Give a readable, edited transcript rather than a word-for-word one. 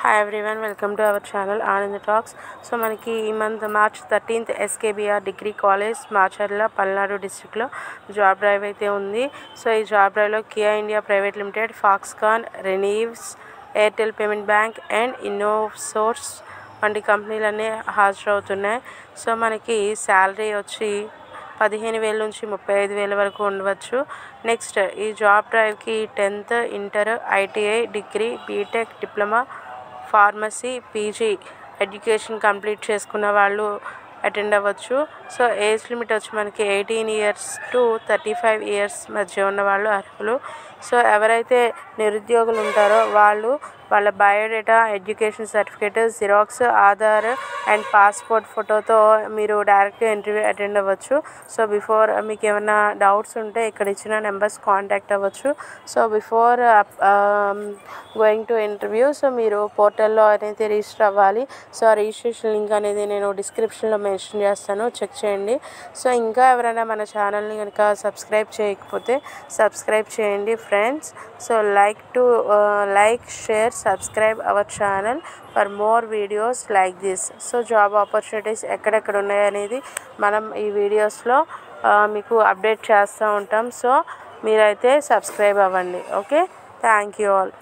Hi everyone, welcome to our channel Anand Talks. So మనకి ఈ month March 13th SKBR degree college Macherla Palnadu డిస్ట్రిక్ట్లో job drive అయితే ఉంది. So ఈ జాబ్ డ్రైవ్లో Kia India private limited, Foxconn, రెనీవ్స్, Airtel payment bank and Innosource వంటి కంపెనీలన్నీ హాజరవుతున్నాయి. సో మనకి శాలరీ వచ్చి 15,000 నుంచి 35,000 వరకు ఉండవచ్చు. నెక్స్ట్ ఈ జాబ్ డ్రైవ్కి 10th, inter, ITI, degree, BTech, diploma, pharmacy, PG education complete చేసుకున్న వాళ్ళు అటెండ్ అవ్వచ్చు. సో ఏజ్ లిమిట్ వచ్చి మనకి 18 years to 35 years మధ్య ఉన్న వాళ్ళు అర్హులు. సో ఎవరైతే నిరుద్యోగులు ఉంటారో వాళ్ళ biodata, education certificate, xerox, Aadhaar and passport ఫోటోతో మీరు డైరెక్ట్గా ఇంటర్వ్యూ అటెండ్ అవ్వచ్చు. సో బిఫోర్ మీకు ఏమైనా డౌట్స్ ఉంటే ఇక్కడ ఇచ్చిన నెంబర్స్ కాంటాక్ట్ అవ్వచ్చు. So before going to interview so మీరు పోర్టల్లో అనేది రిజిస్టర్ అవ్వాలి. సో ఆ రిజిస్ట్రేషన్ లింక్ అనేది నేను డిస్క్రిప్షన్లో మెన్షన్ చేస్తాను, చెక్ చేయండి. సో ఇంకా ఎవరైనా మన ఛానల్ని కనుక సబ్స్క్రైబ్ చేయకపోతే సబ్స్క్రైబ్ చేయండి friends. So like, share, subscribe our channel for more videos like this. So job opportunities ఎక్కడెక్కడ ఉన్నాయనేది మనం ఈ వీడియోస్లో మీకు అప్డేట్ చేస్తూ ఉంటాం. సో మీరైతే సబ్స్క్రైబ్ అవ్వండి. Okay, thank you all.